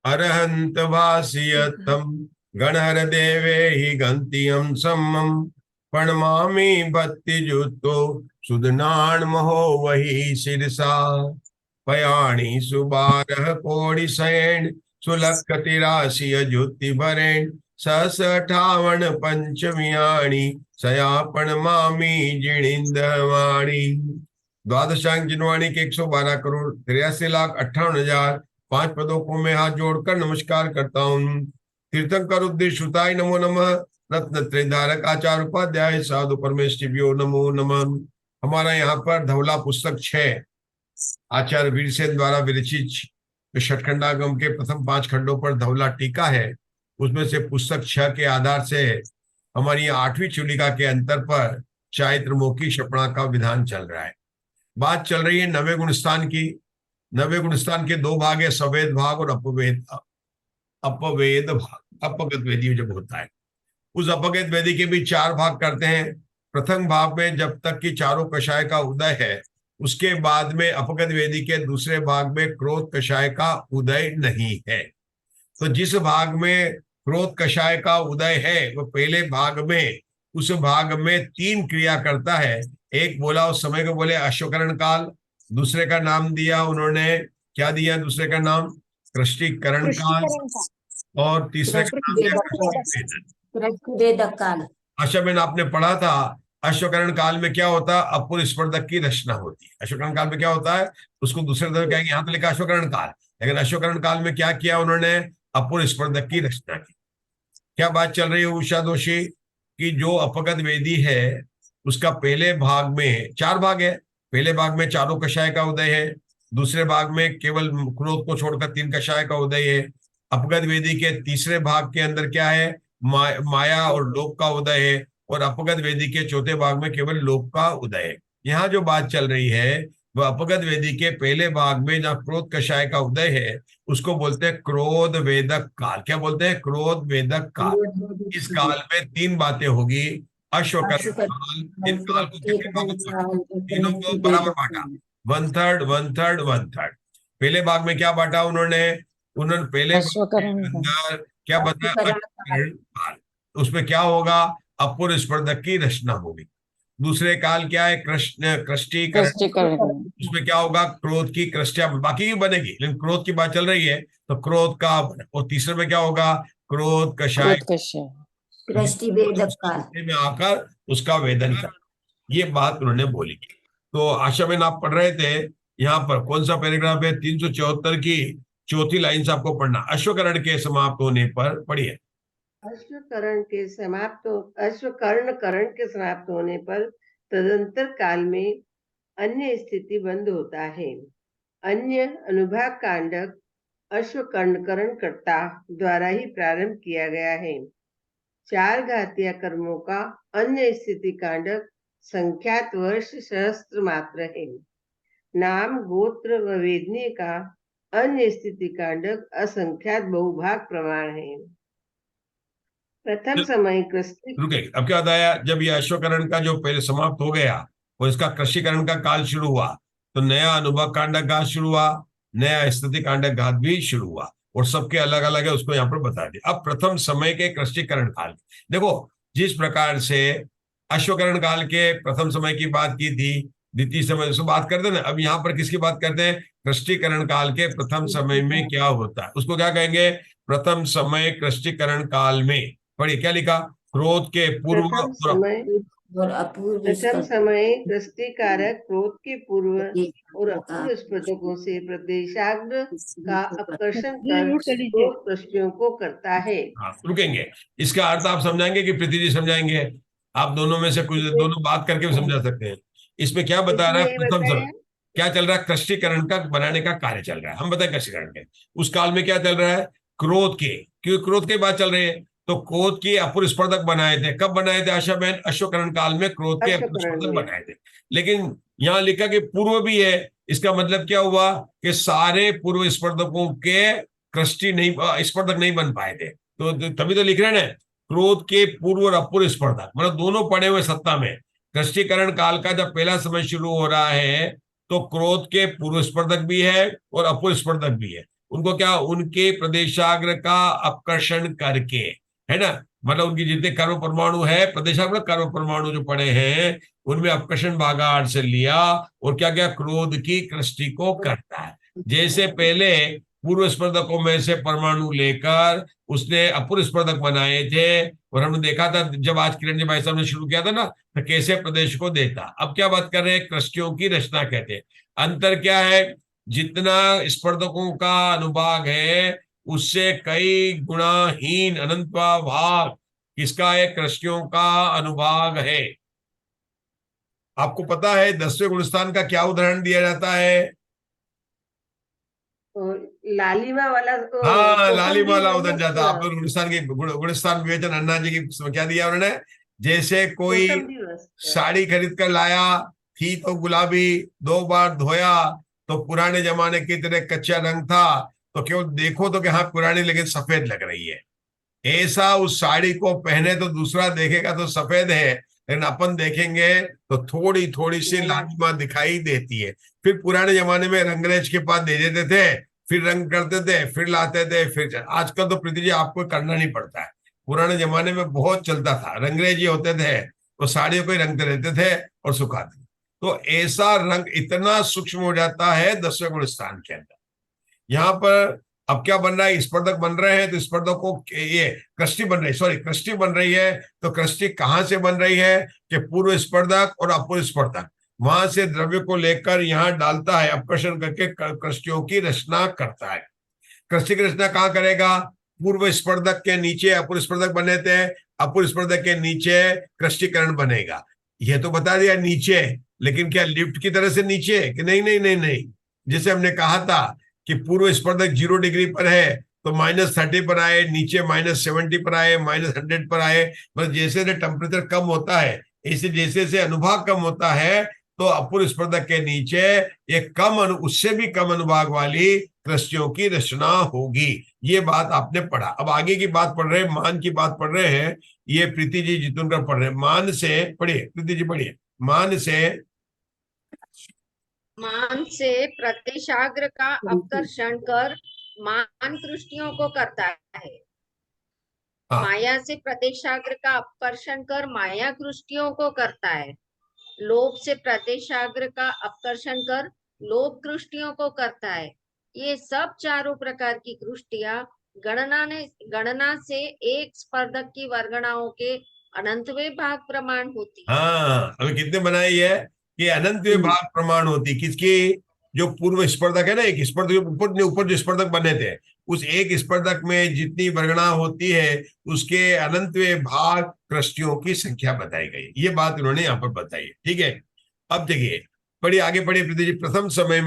अरहंत भाषयतम गणहर देवे हि गंतियम समम प्रणमामि भक्ति जुतो सुदनान महो वही शिरसा पयाणि सुबारह कोटि सैन सुलख तिरासी ज्योति भरेण सहस 58 पंचमियाणी सयापन मामी जिणिंदवाणी। द्वादशांक जिनवाणी के 112 करोड़ 83,58,000 5 पदों को मैं हाथ जोड़कर नमस्कार करता हूँ। तीर्थंकर उद्देश्य श्रुताय नमो नमः। रत्न त्रयधारक आचार्य उपाध्याय साधु परमेष्टिभ्यो नमो नमः। हमारा यहाँ पर धवला पुस्तक 6 आचार्य वीरसेन द्वारा विरचित षटखंडागम के प्रथम 5 खंडों पर धवला टीका है। उसमें से पुस्तक 6 के आधार से हमारी 8वीं चूलिका के अंतर पर चारित्रमुखी क्षपणा का विधान चल रहा है। बात चल रही है नवे गुणस्थान की। नवे गुणस्थान के 2 भाग है, सवेद भाग और अपवेद भाग। अपगत वेदी जब होता है, उस अपगत वेदी के भी 4 भाग करते हैं। प्रथम भाग में जब तक कि चारों कषाय का उदय है, उसके बाद में अपगत वेदी के दूसरे भाग में क्रोध कषाय का उदय नहीं है। तो जिस भाग में क्रोध कषाय का उदय है वो पहले भाग में, उस भाग में 3 क्रिया करता है। एक बोला उस समय को बोले अश्वकरण काल, दूसरे का नाम दिया उन्होंने, क्या दिया दूसरे का नाम? कृष्टिकरण काल, और तीसरे का नाम दिया काल। अच्छा मैंने आपने पढ़ा था अश्वकरण काल में क्या होता है? अपूर्व स्पर्धक की रचना होती है। अश्वकरण काल में क्या होता है? उसको दूसरे तरफ क्या, यहाँ तो लिखा अश्वकरण काल, लेकिन अश्वकरण काल में क्या किया उन्होंने? अपूर्व स्पर्धक की रचना की। क्या बात चल रही है उषा दोषी कि जो अपगत वेदी है उसका पहले भाग में 4 भाग है। पहले भाग में चारों कषाय का उदय है, दूसरे भाग में केवल क्रोध को छोड़कर 3 कषाय का उदय है। अपगत वेदी के तीसरे भाग के अंदर क्या है? माया और लोभ का उदय है, और अपगत वेदी के चौथे भाग में केवल लोभ का उदय है। यहाँ जो बात चल रही है वह अपगत वेदी के पहले भाग में जहाँ क्रोध कषाय का उदय है उसको बोलते हैं क्रोध वेदक काल। क्या बोलते हैं? क्रोध वेदक काल। इस काल में 3 बातें होगी। अश्वकरण काल, इन काल को कितने भागों में? तीनों को बराबर बांटा, 1/3 1/3 1/3। पहले भाग में क्या बांटा उन्होंने? उन्होंने पहले भाग के अंदर क्या बताया? अश्वकरण काल। उसमें क्या होगा? अपूर्व स्पर्धक की रचना होगी। दूसरे काल क्या है? कृष्ण कृष्टिकरण। उसमें क्या होगा? क्रोध की कृष्टिया, बाकी की बनेगी लेकिन क्रोध की बात चल रही है तो क्रोध का। और तीसरे में क्या होगा? क्रोध कषाय कृष्टि वेदक काल में आकर उसका वेदन कर। ये बात उन्होंने बोली। तो आशा में आप पढ़ रहे थे, यहाँ पर कौन सा पैराग्राफ है? 374 की 4थी लाइन से आपको पढ़ना। अश्वकरण के समाप्त होने पर पढ़िए। अश्वकर्ण के समाप्त होने पर तदंतर काल में अन्य स्थिति बंद होता है। अन्य अनुभाग कांडक अश्वकर्ण कर्ता द्वारा ही प्रारंभ किया गया है। 4 घातीय कर्मों का अन्य स्थिति कांडक संख्यात वर्ष सहस्त्र मात्र है। नाम गोत्र व वेदनीय का अन्य स्थिति कांडक असंख्यात बहुभाग प्रमाण है। प्रथम समय रुके, अब क्या बताया? जब ये अश्वकरण का जो पहले समाप्त हो गया और इसका कृषिकरण का काल शुरू हुआ तो नया अनुभव कांडक घात शुरू हुआ, नया स्थिति कांडक घात भी शुरू हुआ, और सबके अलग अलग है, उसको यहाँ पर बता दिया। अब प्रथम समय के कृषिकरण काल देखो, जिस प्रकार से अश्वकरण काल के प्रथम समय की बात की थी, द्वितीय समय उसको बात करते ना, अब यहाँ पर किसकी बात करते हैं? कृष्टिकरण काल के प्रथम समय में क्या होता है उसको क्या कहेंगे? प्रथम समय कृष्टिकरण काल में। पढ़िए क्या लिखा? क्रोध के पूर्व प्रथम समय कृष्टिकारक क्रोध के पूर्व और अपूर्व स्पर्धकों से प्रदेशाग्र का आकर्षण कर क्रोध कृष्टियों को करता है। रुकेंगे, इसका अर्थ आप समझाएंगे कि प्रीति जी समझाएंगे? आप दोनों में से कुछ दोनों बात करके भी समझा सकते हैं। इसमें क्या बता रहा है? प्रथम समय क्या चल रहा है? कृष्टिकरण का बनाने का कार्य चल रहा है। हम बताएं कृष्टिकरण के उस काल में क्या चल रहा है? क्रोध के, क्योंकि क्रोध की बात चल रही है तो क्रोध की अपूर्व स्पर्धक बनाए थे। कब बनाए थे आशा बहन? अश्वकरण काल में क्रोध के अपूर्व स्पर्धक बनाए थे। लेकिन यहाँ लिखा कि पूर्व भी है। इसका मतलब क्या हुआ कि सारे पूर्व स्पर्धकों के कृष्टि नहीं, स्पर्धक नहीं बन पाए थे। तो तभी तो लिख रहे हैं क्रोध के पूर्व और अपूर्व स्पर्धक, मतलब दोनों पड़े हुए सत्ता में। कृष्टिकरण काल का जब पहला समय शुरू हो रहा है तो क्रोध के पूर्व स्पर्धक भी है और अपूर्व स्पर्धक भी है। उनको क्या, उनके प्रदेशाग्र का अपकर्षण करके, है ना, मतलब उनकी जितने कर्म परमाणु है, प्रदेशाग्र कर्म परमाणु जो पड़े हैं उनमें अपकर्षण भागार्थ से लिया, और क्या क्या, क्रोध की कृष्टि को करता है। जैसे पहले पूर्व स्पर्धकों में से परमाणु लेकर उसने अपूर्व स्पर्धक बनाए थे, और हमने देखा था जब आज किरण जी भाई साहब ने शुरू किया था ना, तो कैसे प्रदेश को देता। अब क्या बात कर रहे हैं, कृष्टियों की रचना कहते हैं। अंतर क्या है, जितना स्पर्धकों का अनुभाग है उससे कई गुणाहीन अनंतवा भाग किसका है, कृष्टियों का अनुभाग है। आपको पता है 10वें गुणस्थान का क्या उदाहरण दिया जाता है? और लालिमा वाला तो हाँ, कौसमबी लालिमाला वही उधर है जाता है। आप लोग गुणस्थान की गुणस्थान विवेचन अन्ना जी की क्या दिया उन्होंने, जैसे कोई कौसमबी वस्त्र। साड़ी खरीद कर लाया, थी तो गुलाबी, 2 बार धोया तो पुराने जमाने की तरह कच्चा रंग था, तो क्यों देखो तो कि हाँ पुरानी लेकिन सफेद लग रही है। ऐसा उस साड़ी को पहने तो दूसरा देखेगा तो सफेद है, लेकिन अपन देखेंगे तो थोड़ी थोड़ी सी लाल। लालिमा दिखाई देती है। फिर पुराने जमाने में रंगरेज के पास दे देते थे, फिर रंग करते थे, फिर लाते थे, फिर आजकल तो प्रीति जी आपको करना नहीं पड़ता है। पुराने जमाने में बहुत चलता था, रंगरेज ये होते थे, तो साड़ियों को ही रंगते रहते थे और सुखाते थे। तो ऐसा रंग इतना सूक्ष्म हो जाता है 10वें गुण स्थान के अंदर। यहाँ पर अब क्या बन रहा है, स्पर्धक बन रहे हैं, तो स्पर्धकों ये कृष्टि बन रही है, सॉरी कृष्टि बन रही है। तो कृष्टि कहां से बन रही है कि पूर्व स्पर्धक और अपूर्व स्पर्धक वहां से द्रव्य को लेकर यहाँ डालता है, अपकर्षण करके कृष्टियों की रचना करता है। कृष्टि की रचना कहाँ करेगा, पूर्व स्पर्धक के नीचे अपूर्व स्पर्धक बने थे, अपूर्व स्पर्धक के नीचे कृष्टिकरण बनेगा। यह तो बता दिया नीचे, लेकिन क्या लिफ्ट की तरह से नीचे कि नहीं नहीं नहीं नहीं। जैसे हमने कहा था कि पूर्व स्पर्धक 0 डिग्री पर है तो -30 पर आए, नीचे -70 पर आए, -100 पर आए। बस जैसे जैसे टेम्परेचर कम होता है, ऐसे जैसे जैसे अनुभाग कम होता है, तो अपूर्व स्पर्धक के नीचे एक उससे भी कम अनुभाग वाली कृष्टियों की रचना होगी। ये बात आपने पढ़ा। अब आगे की बात पढ़ रहे हैं, मान की बात पढ़ रहे हैं। ये प्रीति जी जितुनकर पढ़ रहे हैं, मान से पढ़िए, प्रीति जी पढ़िए। मान से प्रत्यक्षाग्र का अपकर्षण कर मान कृष्टियों को करता है। हाँ माया से प्रत्यक्षाग्र का अपकर्षण कर माया कृष्टियों को करता है। लोभ से प्रत्यक्षाग्र का अपकर्षण कर लोभ कृष्टियों को करता है। ये सब चारों प्रकार की कृष्टियां गणना से एक स्पर्धक की वर्गणाओं के अनंतवें भाग प्रमाण होती है। हाँ, अभी कितने बनाई है कि अनंत विभाग प्रमाण होती किसकी, जो पूर्व स्पर्धक है ना, एक स्पर्धक ऊपर ऊपर जो स्पर्धक बने थे, उस एक स्पर्धक में जितनी वर्गणा होती है उसके अनंत भाग कृष्टियों की संख्या बताई गई। ये बात उन्होंने यहाँ पर बताई है, ठीक है। अब देखिए, पढ़िए आगे पढ़िए प्रीति जी। प्रथम समय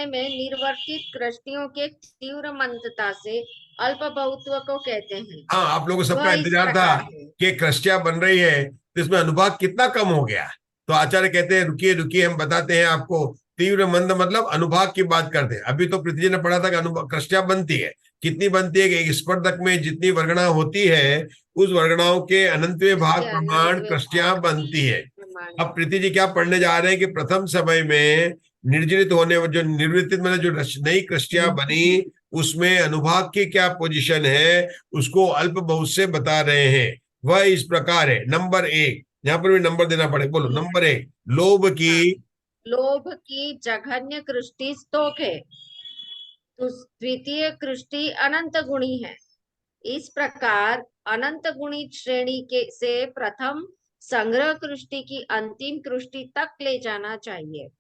में निर्वर्तित कृष्टियों के तीव्र मंदता से अल्प बहुत्व को कहते हैं। हाँ, आप लोगों को वह सबका इस इंतजार था प्रकार है। कि कृष्टियां बन रही है तो इसमें अनुभाग कितना कम हो गया। तो आचार्य कहते हैं रुकिए रुकिए, हम बताते हैं आपको। तीव्र मंद मतलब अनुभाग की बात करते हैं। अभी तो पृथ्वी जी ने पढ़ा था कि अनुभाग कृष्टियां बनती है, कितनी बनती है कि एक स्पर्धक में जितनी वर्गणा होती है उस वर्गणाओं के अनंतवें भाग इसके प्रमाण अनंतवें कृष्टियां भाग बनती है। प्रमाण। अब प्रीति जी क्या पढ़ने जा रहे हैं कि प्रथम समय में निर्जरित होने, जो निर्वृत्त मतलब जो नई कृष्टियां बनी, उसमें अनुभाग की क्या पोजीशन है उसको अल्प बहुत से बता रहे हैं। वह इस प्रकार है। नंबर 1, यहाँ पर भी नंबर देना पड़े, बोलो। नंबर 1, लोभ की हाँ, लोभ की जघन्य कृष्टि स्तोक है। तो द्वितीय कृष्टि अनंत गुणी है। इस प्रकार अनंत गुणी श्रेणी के से प्रथम संग्रह कृष्टि की अंतिम कृष्टि तक ले जाना चाहिए।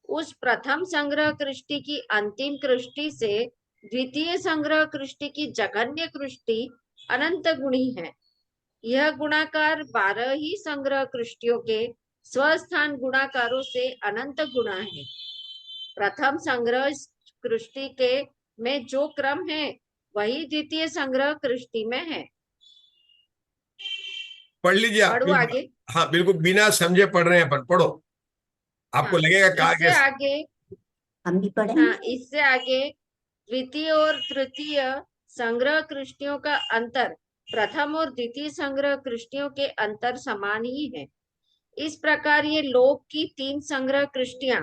उस प्रथम संग्रह कृष्टि की अंतिम कृष्टि से द्वितीय संग्रह कृष्टि की जघन्य कृष्टि अनंत गुणी है। यह गुणाकार 12 ही संग्रह कृष्टियों के स्वस्थान गुणाकारों से अनंत गुणा है। प्रथम संग्रह कृष्टि के में जो क्रम है वही द्वितीय संग्रह कृष्टि में है। पढ़ लीजिए आप पढ़ू बिल्कुल। आगे। हाँ बिल्कुल, बिना समझे पढ़ रहे हैं अपन, पढ़ो। आपको हाँ, लगेगा कहा इससे कैसे। आगे हम भी हाँ, पढ़ेंगे। इससे आगे द्वितीय और तृतीय संग्रह कृष्टियों का अंतर प्रथम और द्वितीय संग्रह कृष्टियों के अंतर समान ही है। इस प्रकार ये लोक की 3 संग्रह कृष्टियां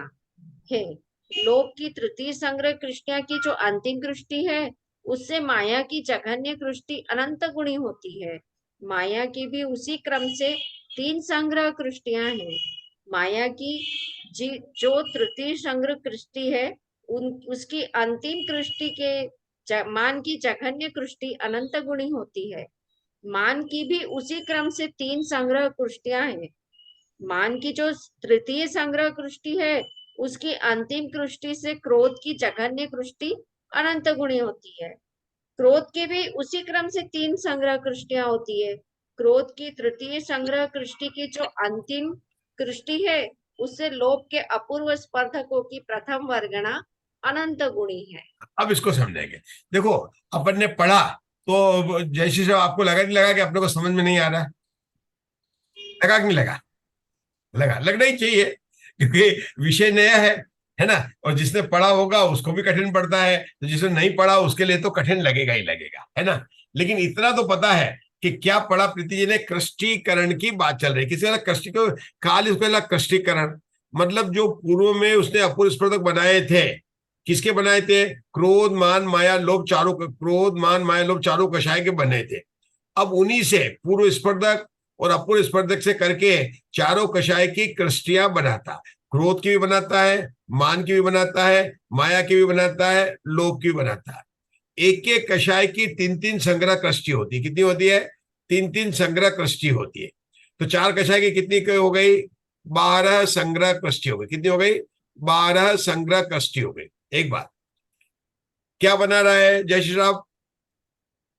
हैं। लोभ की तृतीय संग्रह कृष्टियां की जो अंतिम कृष्टि है उससे माया की जघन्य कृष्टि अनंत गुणी होती है। माया की भी उसी क्रम से तीन संग्रह कृष्टियां हैं। माया की जो तृतीय संग्रह कृष्टि है उसकी अंतिम कृष्टि के मान की जघन्य कृष्टि अनंत गुणी होती है। मान की भी उसी क्रम से तीन संग्रह कृष्टियां हैं। मान की जो तृतीय संग्रह कृष्टि है उसकी अंतिम कृष्टि से क्रोध की जघन्य कृष्टि अनंत गुणी होती है। क्रोध की भी उसी क्रम से तीन संग्रह कृष्टियां होती है। क्रोध की तृतीय संग्रह कृष्टि की जो अंतिम कृष्टि है उससे लोभ के अपूर्व स्पर्धकों की प्रथम वर्गणा अनंत गुणी है। अब इसको समझेंगे। देखो, अपन ने पढ़ा तो जैसे सब आपको लगा नहीं लगा कि अपने को समझ में नहीं आ रहा है? लगा कि नहीं लगा? लगा, लगना ही चाहिए, क्योंकि विषय नया है ना। और जिसने पढ़ा होगा उसको भी कठिन पड़ता है, तो जिसने नहीं पढ़ा उसके लिए तो कठिन लगेगा ही लगेगा, है ना। लेकिन इतना तो पता है कि क्या पढ़ा प्रीति जी ने, कृष्टीकरण की बात चल रही है। किसी का कृष्टि को काल, इसको कृष्टीकरण मतलब जो पूर्व में उसने अपूर्व स्पर्धक बनाए थे। किसके बनाए थे? क्रोध मान माया लोभ चारों, क्रोध मान माया लोभ चारों कषाय के बने थे। अब उन्हीं से पूर्व स्पर्धक और अपूर्व स्पर्धक से करके चारों कषाय की कृष्टियां बनाता। क्रोध की भी बनाता है, मान की भी बनाता है, माया की भी बनाता है, लोभ की भी बनाता है। एक एक कषाय की तीन तीन संग्रह कृष्टि होती है। कितनी होती है? तीन तीन संग्रह कृष्टि होती है। तो चार कषाय की कितनी हो गई? 12 संग्रह कृष्टि हो गई। कितनी हो गई? 12 संग्रह कृष्टि हो गई। एक बात, क्या बना रहा है जय श्री राम?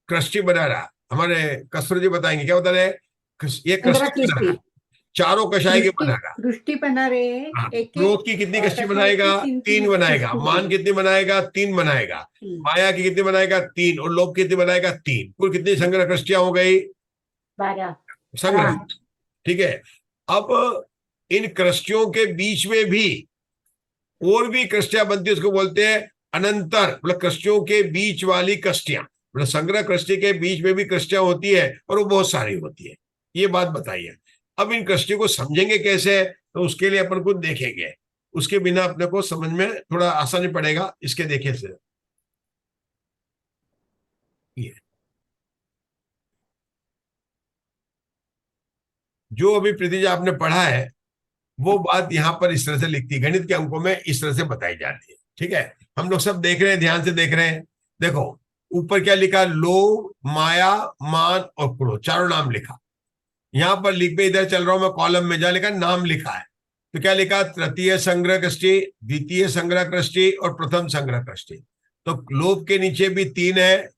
कृष्टि बना रहा। हमारे कस्तूरी जी बताएंगे क्या बता रहे हैं। ये कृष्टि बना रहा, चारों कषाय के बना रहा। दृष्टि बना रहे हैं। हाँ, एक क्रोध की कितनी कष्टी बनाएगा? तीन बनाएगा। मान कितनी बनाएगा? तीन बनाएगा। माया की कितनी बनाएगा? तीन। और लोभ कितनी बनाएगा? तीन। कुल कितनी संग्रह कृष्टियां हो गई? 12 संग्रह। ठीक है। अब इन कृष्टियों के बीच में भी और भी कृष्टियां बनती है, उसको बोलते हैं अनंतर, मतलब कृष्टियों के बीच वाली कृष्टियां। मतलब संग्रह कृष्टि के बीच में भी कृष्टियां होती है और वो बहुत सारी होती है। ये बात बताइए। अब इन कृष्टियों को समझेंगे कैसे, तो उसके लिए अपन को देखेंगे। उसके बिना अपने को समझ में थोड़ा आसानी पड़ेगा, इसके देखे से। ये जो अभी प्रीति जी आपने पढ़ा है वो बात यहाँ पर इस तरह से लिखती है, गणित के अंकों में इस तरह से बताई जाती है। ठीक है, हम लोग सब देख रहे हैं, ध्यान से देख रहे हैं। देखो ऊपर क्या लिखा? लोभ, माया, मान और क्रोध, चारों नाम लिखा। यहां पर लिख पे इधर चल रहा हूं मैं, कॉलम में जहां लिखा नाम लिखा है, तो क्या लिखा? तृतीय संग्रह कृष्टि, द्वितीय संग्रह कृष्टि और प्रथम संग्रह कृष्टि। तो लोभ के नीचे भी तीन है,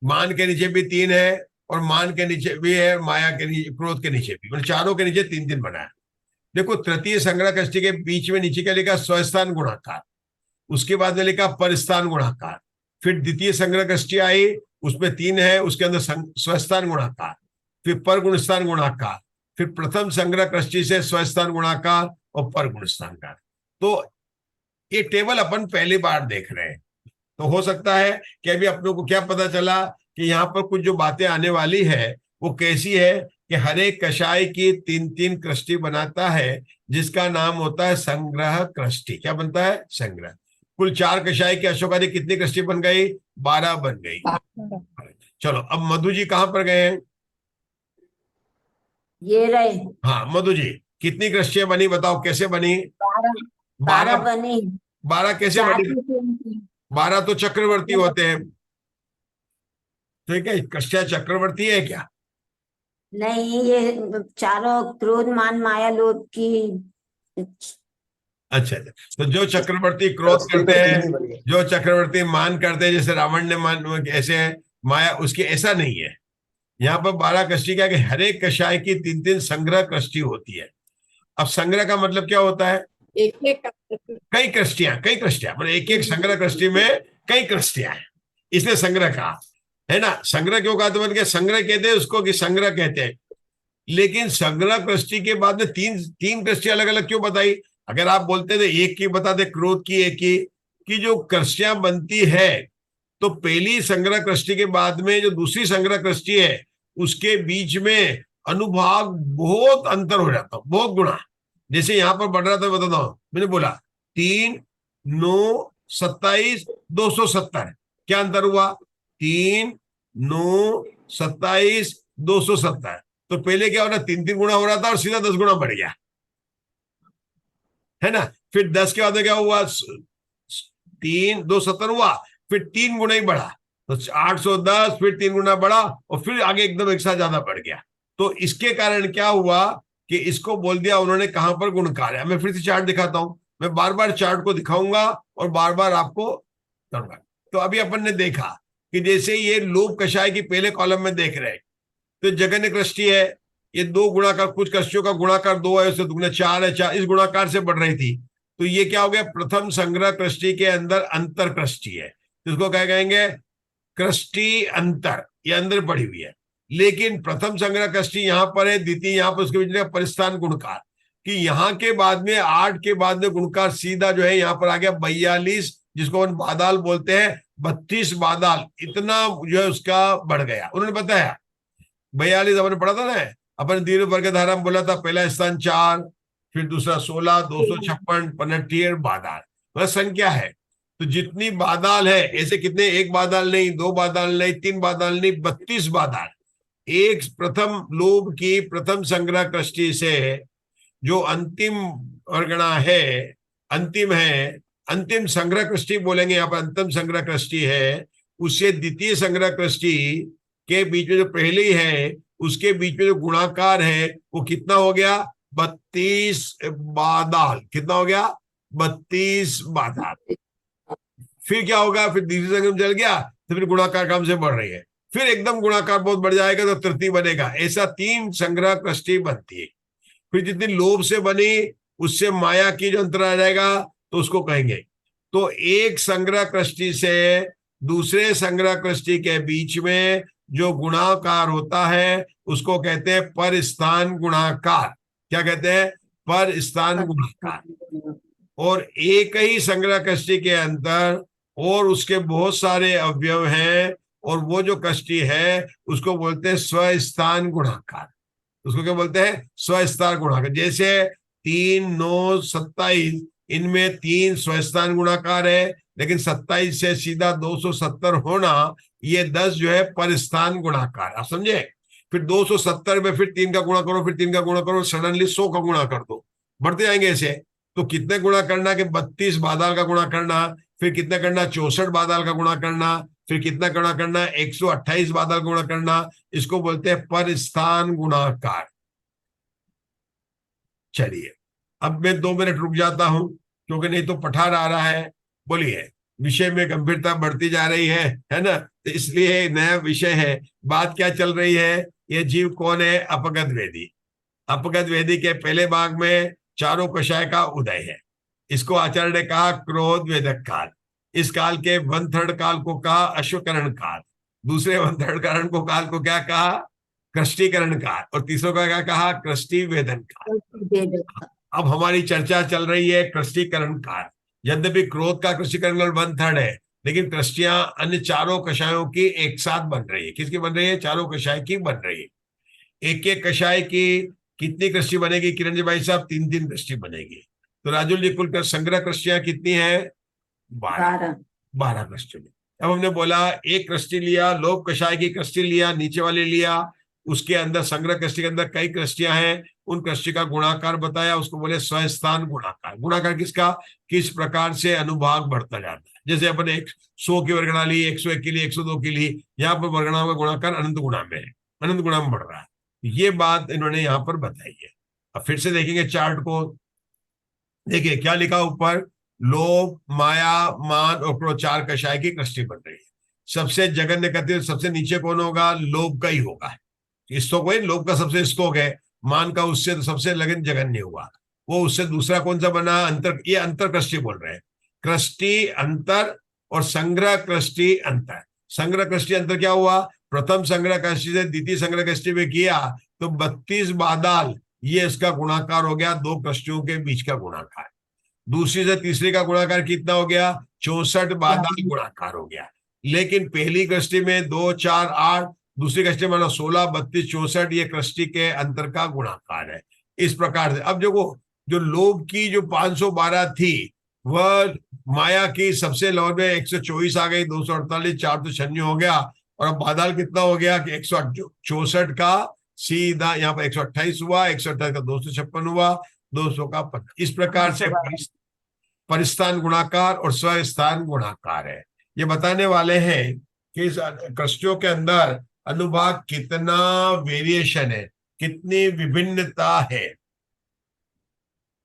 मान के नीचे भी तीन है, और मान के नीचे भी है, माया के नीचे, क्रोध के नीचे भी, मतलब चारों के नीचे तीन तीन बनाया। देखो तृतीय संग्रह कृष्टि के बीच में नीचे क्या लिखा? स्वस्थान गुणाकार। उसके बाद में लिखा परस्थान गुणाकार। फिर द्वितीय संग्रह कृष्टि आई, उसमें तीन है, उसके अंदर स्वस्थान गुणाकार, फिर पर गुणस्थान गुणाकार, फिर प्रथम संग्रह कृष्टि से स्वस्थान गुणाकार और पर गुणस्थान का। तो ये टेबल अपन पहली बार देख रहे हैं, तो हो सकता है कि अभी अपनों को क्या पता चला कि यहाँ पर कुछ जो बातें आने वाली है वो कैसी है कि हर एक कषाय की तीन तीन कृष्टि बनाता है, जिसका नाम होता है संग्रह कृष्टि। क्या बनता है? संग्रह। कुल चार कषाय की अशोकादी कितनी कृष्टि बन गई? 12 बन गई। चलो अब मधु जी कहां पर गए हैं? ये रहे हाँ मधु जी, कितनी कृष्टियां बनी बताओ, कैसे बनी? 12 बनी। 12 कैसे चार बनी? की तीन की। 12 तो चक्रवर्ती होते हैं, तो ये क्या कृष्टिया चक्रवर्ती है क्या? नहीं, ये चारों क्रोध मान माया लोभ की। अच्छा अच्छा, तो जो चक्रवर्ती क्रोध करते हैं, जो चक्रवर्ती मान करते हैं, जैसे रावण ने मान ऐसे माया उसकी, ऐसा नहीं है। यहाँ पर 12 कृष्टि क्या कि हर एक कषाय की तीन तीन संग्रह कृष्टि होती है। अब संग्रह का मतलब क्या होता है? एक एक कई कृष्टियां मतलब एक एक संग्रह कृष्टि में कई कृष्टियां हैं, इसलिए संग्रह कहा, है ना। संग्रह क्यों कहा? तो बन के संग्रह कहते हैं उसको, कि संग्रह कहते हैं। लेकिन संग्रह कृष्टि के बाद में तीन तीन कृष्टि अलग अलग क्यों बताई? अगर आप बोलते थे एक की बताते, क्रोध की एक की जो कृष्टियां बनती है, तो पहली संग्रह कृष्टि के बाद में जो दूसरी संग्रह कृष्टि है उसके बीच में अनुभाग बहुत अंतर हो जाता, बहुत गुणा। जैसे यहां पर बढ़ रहा था, बताता हूं, मैंने बोला तीन 9 27 270। क्या अंतर हुआ? 3 9 27 270। तो पहले क्या हो रहा, 3 गुना हो रहा था और सीधा 10 गुना बढ़ गया, है ना। फिर 10 के बाद में क्या हुआ, 3 270 हुआ, फिर 3 गुना ही बढ़ा, तो 810, फिर 3 गुना बढ़ा और फिर आगे एकदम एक साथ ज्यादा बढ़ गया। तो इसके कारण क्या हुआ कि इसको बोल दिया उन्होंने कहां पर गुणकार है। मैं फिर से चार्ट दिखाता हूं, मैं बार बार चार्ट को दिखाऊंगा और बार बार आपको करूंगा। तो अभी अपन ने देखा कि जैसे ये लोभ कषाय की पहले कॉलम में देख रहे हैं, तो जगन्य कृष्टि है, ये 2 गुणाकार, कुछ कृष्टियों का गुणाकार 2 है, उससे दुगने 4 है, 4 इस गुणाकार से बढ़ रही थी। तो ये क्या हो गया, प्रथम संग्रह कृष्टि के अंदर अंतर कृष्टि है, जिसको क्या कहेंगे, कृष्टि अंतर, ये अंदर पड़ी हुई है। लेकिन प्रथम संग्रह कृष्टि यहां पर है, द्वितीय यहां पर, उसके बीच परिस्थान गुणकार, कि यहां के बाद में 8 के बाद में गुणकार सीधा जो है यहां पर आ गया 42, जिसको हम बादाल बोलते हैं, 32 बादाल, इतना जो है उसका बढ़ गया। उन्होंने बताया 42 अपन पढ़ा था ना, अपन दीर्घ वर्ग धारा में बोला था, पहला स्थान 4, फिर दूसरा 16, 256 पनटीर बादाल, वह संख्या है। तो जितनी बादाल है, ऐसे कितने, एक बादाल नहीं, 2 बादाल नहीं, 3 बादाल नहीं, 32 बादाल। एक प्रथम लोभ की प्रथम संग्रह कृष्टि से जो अंतिम वर्गणा है, अंतिम है, अंतिम संग्रह कृष्टि बोलेंगे यहाँ पर, अंतिम संग्रह कृष्टि है, उससे द्वितीय संग्रह कृष्टि के बीच में जो पहली है, उसके बीच में जो गुणाकार है वो कितना हो गया, 32 बादाल। कितना हो गया, 32 बादाल। फिर क्या होगा, फिर द्वितीय संग्रह चल गया, तो फिर गुणाकार कम से बढ़ रही है, फिर एकदम गुणाकार बहुत बढ़ जाएगा तो तृतीय बनेगा। ऐसा 3 संग्रह कृष्टि बनती है। फिर जितनी लोभ से बनी, उससे माया की जो अंतर आ जाएगा तो उसको कहेंगे। तो एक संग्रह कृष्टि से दूसरे संग्रह कृष्टि के बीच में जो गुणाकार होता है उसको कहते हैं परस्थान गुणाकार। क्या कहते हैं, परस्थान गुणाकार। और एक ही संग्रह कृष्टि के अंदर और उसके बहुत सारे अवयव हैं, और वो जो कृष्टि है उसको बोलते हैं स्वस्थान गुणाकार। उसको क्या बोलते हैं, स्वस्थान गुणाकार। जैसे 3 9 27, इनमें 3 स्वस्थान गुणाकार है, लेकिन 27 से सीधा 270 होना, ये 10 जो है परस्थान गुणाकार। आप समझे। फिर 270 में फिर 3 का गुणा करो, फिर 3 का गुणा करो, सडनली 100 का गुणा कर दो, बढ़ते जाएंगे ऐसे। तो कितने गुणा करना कि 32 बादाल का गुणा करना, फिर कितना करना 64 बादाल का गुणा करना, फिर कितना गुणा करना 128 बादाल गुणा करना। इसको बोलते हैं परस्थान गुणाकार। चलिए अब मैं 2 मिनट रुक जाता हूं, क्योंकि नहीं तो पठार आ रहा है। बोलिए, विषय में गंभीरता बढ़ती जा रही है ना, तो इसलिए नया विषय है। बात क्या चल रही है, ये जीव कौन है, अपगत वेदी। अपगत वेदी के पहले भाग में चारों कषाय का उदय है। इसको आचार्य ने कहा क्रोध वेदक काल। इस काल के 1/3 काल को कहा अश्वकरण काल, दूसरे 1/3 काल को क्या कहा, कृष्टिकरण काल, और तीसरों का क्या कहा, कृष्टि वेदन काल। अब हमारी चर्चा चल रही है कृष्टिकरण काल। यद्यपि क्रोध का कृष्टिकरण काल 1/3 है, लेकिन कृष्टियां अन्य चारों कषायों की एक साथ बन रही है। किसकी बन रही है, चारों कषाय की बन रही है। एक एक कषाय की कितनी कृष्टि बनेगी किरण जी भाई साहब, 3 कृष्टि बनेगी। तो राजुल जी कुल संग्रह कृष्टियां कितनी है, 12 कृष्टि। अब हमने बोला एक कृष्टि लिया, लोभ कषाय की कृष्टि लिया, नीचे वाले लिया, उसके अंदर संग्रह कृष्टि के अंदर कई कृष्टियां हैं, उन कृष्टि का गुणाकार बताया, उसको बोले स्वस्थान गुणाकार। गुणाकार किसका, किस प्रकार से अनुभाग बढ़ता जाता है। जैसे अपन 100 की वर्गणा ली, 101 की ली, 102 की ली, यहाँ पर वर्गणाओं का गुणाकार अनंत गुणा में है, अनंत गुणा में बढ़ रहा है। ये बात इन्होंने यहाँ पर बताई है। अब फिर से देखेंगे चार्ट को, देखिए क्या लिखा ऊपर, लोभ माया मान और क्रोध 4 कषाय की कृष्टि बन रही है। सबसे जघन्य कहते, सबसे नीचे कौन होगा, लोभ का ही होगा। स्तोक है, लोभ का सबसे स्तोक है, मान का उससे तो सबसे लगन जघन्य हुआ। वो उससे दूसरा कौन सा बना, अंतर। ये अंतर कृष्टि बोल रहे हैं, कृष्टि अंतर और संग्रह कृष्टि अंतर। संग्रह कृष्टि अंतर क्या हुआ, प्रथम संग्रह कृष्टि से द्वितीय संग्रह कृष्टि में किया तो 32 बादाल, ये इसका गुणाकार हो गया, 2 कृष्टियों के बीच का गुणाकार। दूसरी से तीसरी का गुणाकार कितना हो गया, 64 बादाल गुणाकार हो गया। लेकिन पहली कृष्टि में 2 4 8, दूसरी कृष्टि में 16 32 64, ये कृष्टि के अंतर का गुणाकार है। इस प्रकार से अब देखो, जो लोभ की जो 512 थी, वह माया की सबसे लो में 124 आ गई, 248, 4 तो शून्य हो गया, और अब बादल कितना हो गया कि 164 का सीधा यहाँ पर 128 हुआ, 128 का 256 हुआ, 200 का 15। इस प्रकार से परिस्थान गुणाकार और स्वस्थान गुणाकार है। ये बताने वाले हैं कि इस कृष्टियों के अंदर अनुभाग कितना वेरिएशन है, कितनी विभिन्नता है,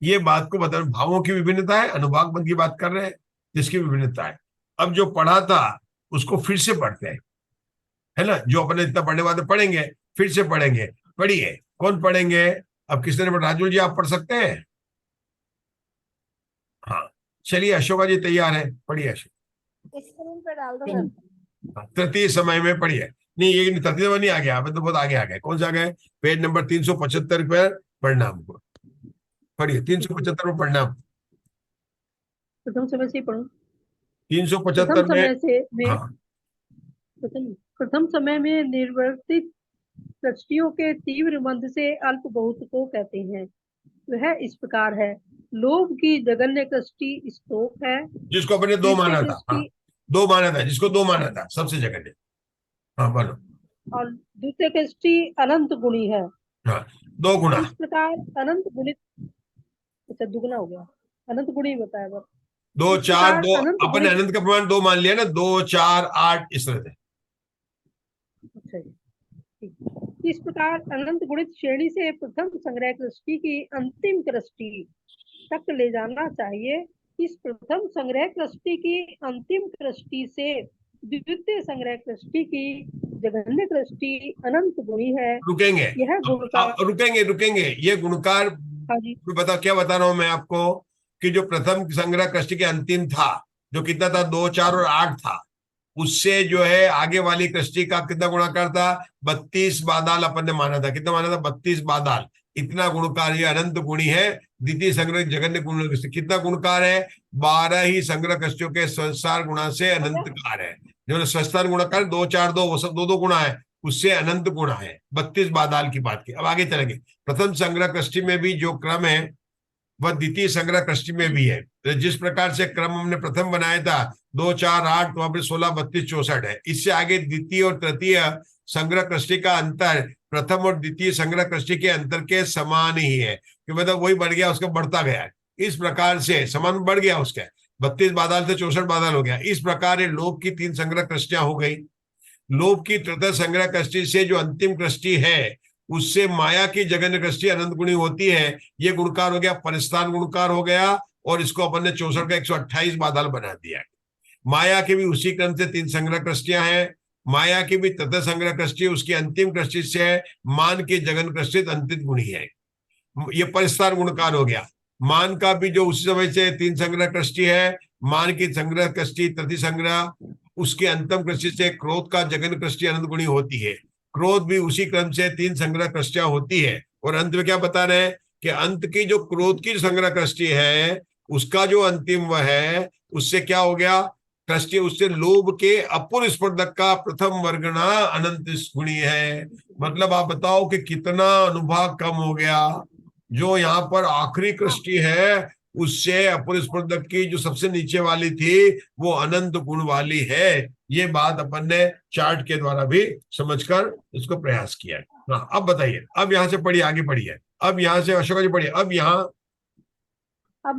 ये बात को बता। भावों की विभिन्नता है, अनुभाग मत की बात कर रहे हैं जिसकी विभिन्नता है। अब जो पढ़ा था उसको फिर से पढ़ते हैं, है ना, जो अपने इतना पढ़ने वाले पढ़ेंगे, फिर से पढ़ेंगे। पढ़िए, कौन पढ़ेंगे? अब किसने पढ़ा? राजू जी आप पढ़ सकते हैं? हाँ चलिए, अशोका जी तैयार है, पढ़िए अशोक। स्क्रीन पे डाल दो सर। हाँ, तृतीय समय में पढ़िए। नहीं, ये तृतीय समय नहीं आ गया, अभी तो बहुत आगे आ गए। कौन सा आ गए? पेज नंबर 375 पर पढ़ना हमको। पढ़िए 375 में पढ़ना। प्रथम समय से पढ़ूं। 375 प्रथम में। समय से में हाँ प्रथम समय में निर्वर्तित सृष्टियों के तीव्र मंद से अल्प बहुत को कहते हैं। वह इस प्रकार है। लोभ की जघन्य कृष्टि स्तोक है, जिसको अपने दो माना था। हाँ, दृष्टि दो माना था, जिसको दो माना था सबसे जगह। हाँ बोलो। और द्वितीय कृष्टि अनंत गुणी है। हाँ, दो गुणा। इस प्रकार अनंत गुणित, अच्छा दुगना हो गया, अनंत गुणी बताया बस। 2 इस 4 प्रकार 2, अनंत अपन गुणित, अनंत का प्रमाण 2 मान लिया ना, 2 4 8 इस तरह से। अच्छा जी, ठीक। इस प्रकार अनंत गुणित श्रेणी से प्रथम संग्रह कृष्टि की अंतिम कृष्टि तक ले जाना चाहिए। इस प्रथम संग्रह कृष्टि की अंतिम कृष्टि से द्वितीय संग्रह कृष्टि की जघन्य कृष्टि अनंत गुणी है। रुकेंगे, यह गुण का, अब रुकेंगे ये गुणकार। हाँ जी, बताओ क्या बता रहा हूं मैं आपको, कि जो प्रथम संग्रह कृष्टि के अंतिम था, जो कितना था, 2 4 और 8 था, उससे जो है आगे वाली कृष्टि का कितना गुणाकार था? 32 बादाल अपन ने माना था। कितना माना था? 32 बादाल। इतना गुणकार, ये अनंत गुणी है। द्वितीय संग्रह जगन्य गुण कितना गुणकार है? 12 ही संग्रह कृष्टियों के संसार गुणा से अनंतकार है। जो संसार गुणाकार 2 4 2, वो सब 2 2 गुणा है, उससे अनंत गुणा है। 32 बादाल की बात की। अब आगे चलेंगे। प्रथम संग्रह कृष्टि में भी जो क्रम है वह द्वितीय संग्रह कृष्टि में भी है। तो जिस प्रकार से क्रम हमने प्रथम बनाया था 2 4 8, वहां पर 16 32 64 है। इससे आगे द्वितीय और तृतीय संग्रह कृष्टि का अंतर प्रथम और द्वितीय संग्रह कृष्टि के अंतर के समान ही है, कि मतलब वही बढ़ गया, उसका बढ़ता गया है। इस प्रकार से समान बढ़ गया उसके, 32 बादल से 64 बादल हो गया। इस प्रकार ये लोभ की 3 संग्रह कृष्टियां हो गई। लोभ की तृतीय संग्रह कृष्टि से जो अंतिम कृष्टि है, उससे माया की जघन्य कृष्टि अनंत गुणी होती है। ये गुणकार हो गया, परिस्थान गुणकार हो गया, और इसको अपन ने 64 का 128 बादल बना दिया। माया की भी उसी क्रम से 3 संग्रह कृष्टियां हैं। माया की भी तृतीय संग्रह कृष्टि उसकी अंतिम कृष्टि से है। मान की जगन कृष्टित अंतिम गुणी है। ये परिस्थान गुणकार हो गया। मान का भी जो उसी समय से 3 संग्रह कृष्टि है। मान की संग्रह कृष्टि तृतीय संग्रह, उसके अंतिम कृष्टि से क्रोध का जगन कृष्टि अनंत गुणी होती है। क्रोध भी उसी क्रम से 3 संग्रह कृष्टियां होती है। और अंत में क्या बता रहे हैं कि अंत की जो क्रोध की संग्रह कृष्टि है, उसका जो अंतिम वह है, उससे क्या हो गया? कृष्टि उससे लोभ के अपूर्ण स्पर्धक का प्रथम वर्गना अनंत गुणी है। मतलब आप बताओ कि कितना अनुभाग कम हो गया। जो यहाँ पर आखिरी कृष्टि है, उससे अपूर्ण स्पर्धक की जो सबसे नीचे वाली थी, वो अनंत गुण वाली है। ये बात अपन ने चार्ट के द्वारा भी समझकर इसको प्रयास किया है। हाँ, अब बताइए, अब यहाँ से पढ़िए, आगे पढ़िए। अब यहाँ से अशोका जी पढ़िए। अब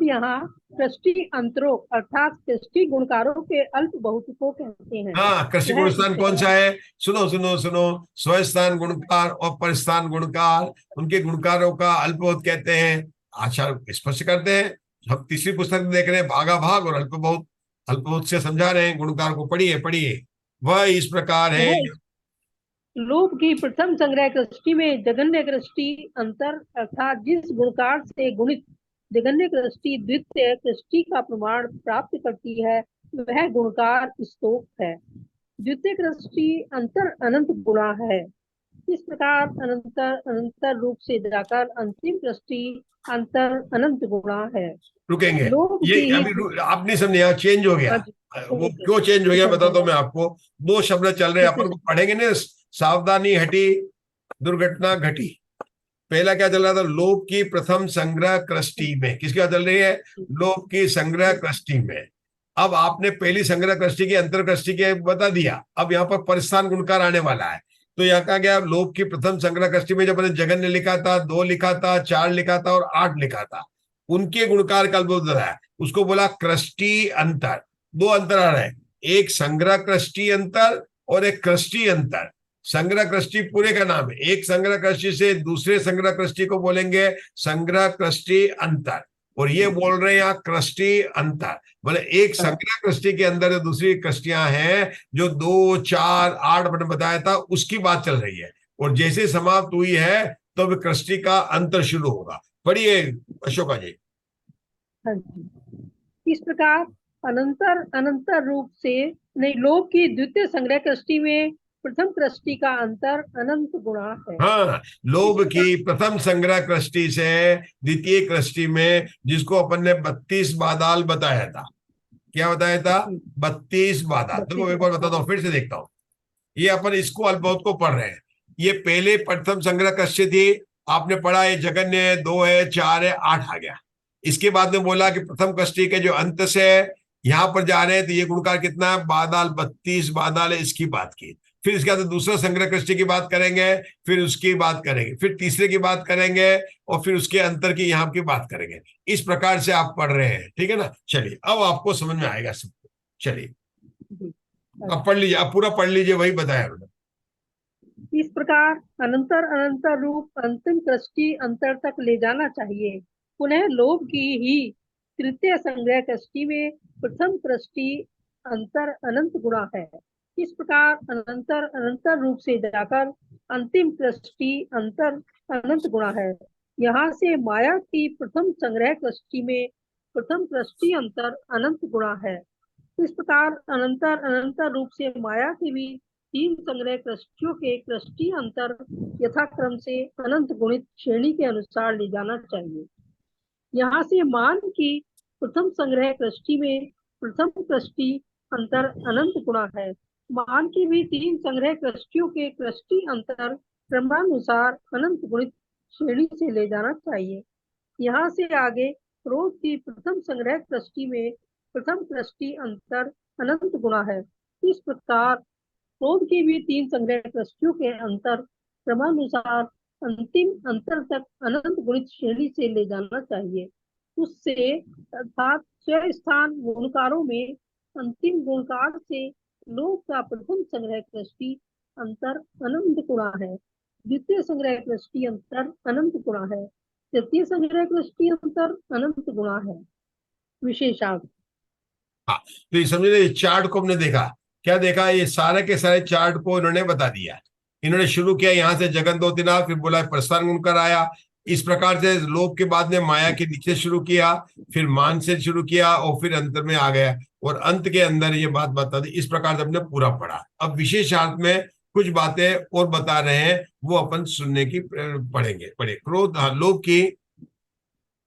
यहाँ कृष्टि अंतरों अर्थात कृष्टि गुणकारों के अल्प बहुत को कहते हैं। हाँ, कृष्टि वह गुण इस स्थान कौन सा प्रकार, है? सुनो सुनो सुनो, स्वस्थान गुणकार और परिस्थान गुणकार, उनके गुणकारों का अल्पबहुत कहते हैं। अच्छा, स्पष्ट करते हैं। हम तीसरी पुस्तक में देख रहे हैं, भागा भाग और अल्पबहुत। अल्पबहुत से समझा रहे हैं गुणकार को। पढ़िए पढ़िए। वह इस प्रकार है। वह लोभ की प्रथम संग्रह कृष्टि में जघन्य कृष्टि अंतर अर्थात जिस गुणकार से गुणित जघन्य कृष्टि द्वितीय कृष्टि का प्रमाण प्राप्त करती है, वह गुणकार स्तोक है। द्वितीय कृष्टि अंतर अनंत गुणा है। इस प्रकार अनंतर अनंतर रूप से जाकर अंतिम कृष्टि अंतर अनंत गुणा है। रुकेंगे। लोभ ये की ही, अभी आप नहीं समझे, यहाँ चेंज हो गया। वो क्यों चेंज हो गया बता दो मैं आपको। 2 शब्द चल रहे हैं, अपन को पढ़ेंगे ना। सावधानी हटी, दुर्घटना घटी। पहला क्या चल रहा था? लोभ की प्रथम संग्रह कृष्टि में। किसकी बात चल रही है? लोभ की संग्रह कृष्टि में। अब आपने पहली संग्रह कृष्टि की अंतर कृष्टि के बता दिया, अब यहाँ पर परिस्थान गुणकार आने वाला है। तो यहाँ कहा गया लोभ की प्रथम संग्रह कृष्टि में जब मैंने जगन्य लिखा था, 2 लिखा था, 4 लिखा था और 8 लिखा था, उनके गुणकार का बोध है, उसको बोला कृष्टि अंतर। 2 अंतर आ रहे हैं, एक संग्रह कृष्टि अंतर और एक कृष्टि अंतर। संग्रह कृष्टि पूरे का नाम है, एक संग्रह कृष्टि से दूसरे संग्रह कृष्टि को बोलेंगे संग्रह कृष्टि अंतर, और ये बोल रहे हैं यहाँ कृष्टि अंतर। बोले एक संग्रह कृष्टि के अंदर जो दूसरी कृष्टियां हैं, जो 2, 4, 8 मैंने बताया था, उसकी बात चल रही है, और जैसे समाप्त हुई है तो अब कृष्टि का अंतर शुरू होगा। पढ़िए अशोका जी। हाँ जी। इस प्रकार अनंतर अनंतर रूप से नहीं, लोभ की द्वितीय संग्रह कृष्टि में प्रथम कृष्टि का अंतर अनंत गुणा है। हाँ, लोभ की प्रथम संग्रह कृष्टि से द्वितीय कृष्टि में, जिसको अपन ने 32 बादाल बताया था, क्या बताया था? 32 बादाल। तो एक बार बताता हूँ, फिर से देखता हूँ। ये अपन इसको अल्पबहुत को पढ़ रहे हैं। ये पहले प्रथम संग्रह कृष्टि थी, आपने पढ़ा है जगन्य है, 2 है, 4 है, 8 आ गया। इसके बाद में बोला कि प्रथम कृष्टि के जो अंत से यहां पर जा रहे हैं, तो ये गुणकार कितना है? बादाल, 32 बादाल है, इसकी बात की। फिर इसके बाद दूसरा संग्रह कृष्टि की बात करेंगे, फिर उसकी बात करेंगे, फिर तीसरे की बात करेंगे, और फिर उसके अंतर की यहाँ की बात करेंगे। इस प्रकार से आप पढ़ रहे हैं, ठीक है ना? चलिए, अब आपको समझ में आएगा सबको। चलिए अब पढ़ लीजिए, अब पूरा पढ़ लीजिए, वही बताया उन्होंने। इस प्रकार अनंतर अनंतर रूप अंतिम कृष्टि अंतर तक ले जाना चाहिए। पुनः लोभ की ही तृतीय संग्रह कृष्टि में प्रथम कृष्टि अंतर अनंत गुणा है। इस प्रकार अनंतर अनंतर रूप से जाकर अंतिम कृष्टि अंतर अनंत गुणा है। यहाँ से माया की प्रथम संग्रह कृष्टि में प्रथम कृष्टि अंतर अनंत गुणा है। इस प्रकार अनंतर अनंतर रूप से माया की भी 3 संग्रह कृष्टियों के कृष्टि अंतर यथाक्रम से अनंत गुणित श्रेणी के अनुसार ले जाना चाहिए। यहाँ से मान की प्रथम संग्रह कृष्टि में प्रथम कृष्टि अंतर अनंत गुणा है। मान की भी 3 संग्रह कृष्टियों के कृष्टि अंतर क्रमानुसार अनंत गुणित श्रेणी से ले जाना चाहिए। यहाँ से आगे क्रोध की प्रथम संग्रह कृष्टि में प्रथम कृष्टि अंतर अनंत गुणा है। इस प्रकार क्रोध की भी 3 संग्रह कृष्टियों के अंतर क्रमानुसार अंतिम अंतर तक अनंत गुणित श्रेणी से ले जाना चाहिए। उससे अर्थात स्वयं स्थान गुणकारों में अंतिम गुणकार से लोभ का प्रथम संग्रह कृष्टि अंतर अनंत गुणा है, द्वितीय संग्रह कृष्टि अंतर अनंत गुणा है, तृतीय संग्रह कृष्टि अंतर अनंत गुणा है। विशेषांक। हाँ, तो ये समझे, इस चार्ट को हमने देखा, क्या देखा? ये सारे के सारे चार्ट को इन्होंने बता दिया। इन्होंने शुरू किया यहाँ से जगन दो तिना, फिर बोला प्रस्थान गुणकर आया। इस प्रकार से लोभ के बाद में माया के नीचे शुरू किया, फिर मान से शुरू किया, और फिर अंत में आ गया, और अंत के अंदर ये बात बता दी। इस प्रकार से हमने पूरा पढ़ा। अब विशेषार्थ में कुछ बातें और बता रहे हैं, वो अपन सुनने की पढ़ेंगे। पढ़े क्रोध, लोभ की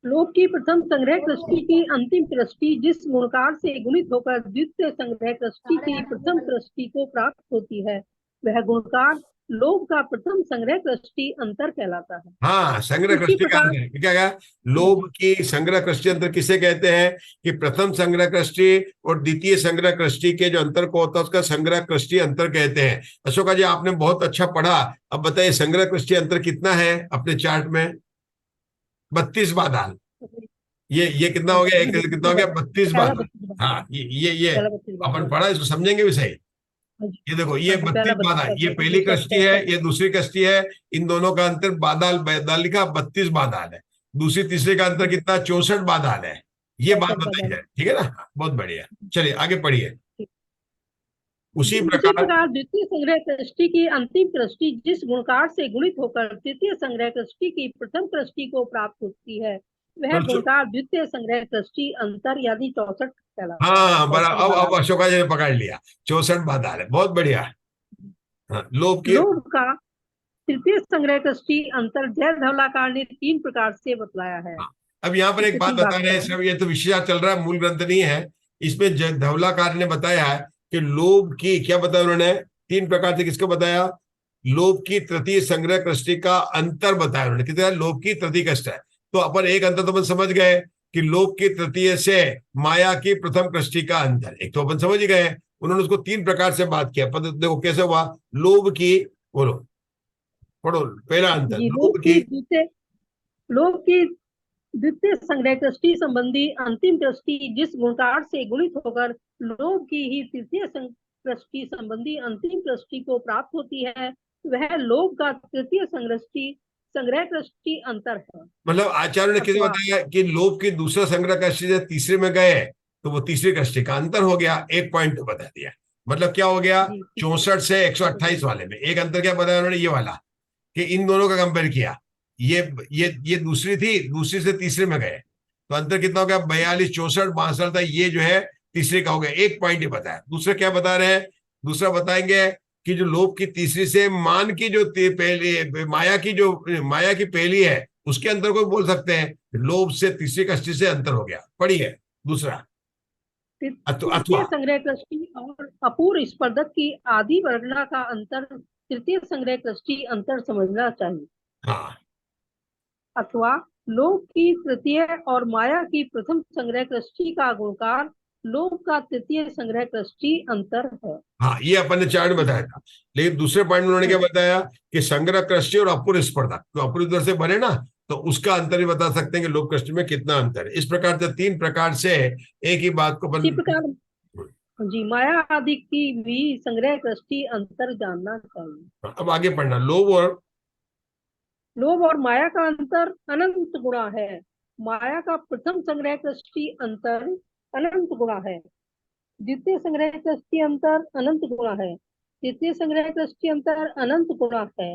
लोभ की प्रथम संग्रह कृष्टि की अंतिम कृष्टि जिस गुणकार से गुणित होकर द्वितीय संग्रह कृष्टि की प्रथम कृष्टि को प्राप्त होती है, वह गुणकार लोभ का प्रथम संग्रह कृष्टि अंतर कहलाता है। हाँ, संग्रह इसी कृष्टि का प्रकार अंतर क्या क्या? लोभ की संग्रह कृष्टि अंतर किसे कहते हैं? कि प्रथम संग्रह कृष्टि और द्वितीय संग्रह कृष्टि के जो अंतर को होता है, उसका संग्रह कृष्टि अंतर कहते हैं। अशोका जी, आपने बहुत अच्छा पढ़ा। अब बताइए, संग्रह कृष्टि अंतर कितना है अपने चार्ट में? 32 बादाल। ये कितना हो गया? एक कितना हो गया? 32 बादाल। हाँ, ये अपन पढ़ा, इसको समझेंगे भी सही। ये देखो, ये 32 बादाल, ये पहली कश्ती है, ये दूसरी कश्ती है। इन दोनों का अंतर बादाल बादाल लिखा, 32 बादाल है। दूसरी तीसरे का अंतर कितना? 64 बादाल है। ये बात बताई जाए, ठीक है ना? बहुत बढ़िया। चलिए आगे पढ़िए। उसी इसी प्रकार प्रकार द्वितीय संग्रह कृष्टि की अंतिम कृष्टि जिस गुणकार से गुणित होकर तृतीय संग्रह कृष्टि की प्रथम कृष्टि को प्राप्त होती है, वह गुणकार द्वितीय संग्रह कृष्टि अंतर यानी 64 कहलाता है। हाँ, बड़ा। अब अशोका जी ने पकड़ लिया, 64 बादाल है। बहुत बढ़िया। हाँ, लोभ की लोभ का तृतीय संग्रह कृष्टि अंतर जय धवलाकार ने 3 प्रकार से बतलाया है। अब यहाँ पर एक बात बता रहे हैं सब, ये तो विषय चल रहा है, मूल ग्रंथ नहीं है। इसमें धवलाकार ने बताया है कि लोभ की क्या बताया उन्होंने? 3 प्रकार से। किसको बताया? लोभ की तृतीय संग्रह कृष्टि का अंतर बताया उन्होंने। कितना? लोभ की तृतीय कष्ट है। तो अपन एक अंतर तो अपन समझ गए कि लोभ की तृतीय से माया की प्रथम कृष्टि का अंतर, एक तो अपन समझ ही गए, उन्होंने उसको 3 प्रकार से बात किया। पर देखो कैसे हुआ, लोभ की, बोलो पढ़ो, पहला अंतर जी, लोभ की द्वितीय संग्रह कृष्टि संबंधी अंतिम कृष्टि जिस गुणकार से गुणित होकर लोभ की ही तृतीय कृष्टि संबंधी अंतिम कृष्टि को प्राप्त होती है, वह लोभ का तृतीय संग्रह कृष्टि अंतर है। मतलब आचार्य ने किसे अथवा बताया कि लोभ की दूसरा संग्रह कृष्टि से तीसरे में गए तो वो तीसरी कृष्टि का अंतर हो गया, एक पॉइंट बता दिया। मतलब क्या हो गया, जी 64 से 128 वाले में एक अंतर क्या बताया उन्होंने, ये वाला कि इन दोनों का कंपेयर किया, ये दूसरी थी, दूसरी से तीसरे में गए तो अंतर कितना हो गया, 42, 64, 62 था, ये जो है तीसरे का हो गया, एक पॉइंट ही बताया। दूसरा क्या बता रहे हैं, दूसरा बताएंगे कि जो लोभ की तीसरी से मान की जो पहली माया की पहली है उसके अंतर को बोल सकते हैं, लोभ से तीसरी कष्टि से अंतर हो गया। पढ़िए दूसरा तृतीय अथवा। संग्रह कृष्टि और अपूर्व स्पर्धक की आदि वर्णना का अंतर तृतीय संग्रह कृष्टि अंतर समझना चाहिए। हाँ अथवा लोभ की तृतीय और माया की प्रथम संग्रह कृष्टि का गुणकार लोभ का तृतीय संग्रह कृष्टि अंतर है। हाँ, ये अपन ने चार्ट बताया था, लेकिन दूसरे पॉइंट में उन्होंने क्या बताया कि संग्रह कृष्टि और अपूर्व स्पर्धा, तो अपूर्व उधर से बने ना, तो उसका अंतर भी बता सकते हैं कि लोभ कृष्टि में कितना अंतर है। इस प्रकार से 3 प्रकार से एक ही बात को इसी प्रकार जी माया आदि की भी संग्रह कृष्टि अंतर जानना चाहिए। अब आगे पढ़ना, लोभ और माया का अंतर अनंत गुणा है। माया का प्रथम संग्रह कृष्टि अंतर अनंत गुणा है। द्वितीय संग्रह कृष्टि अंतर अनंत गुणा है। तृतीय संग्रह कृष्टि अंतर अनंत गुणा है।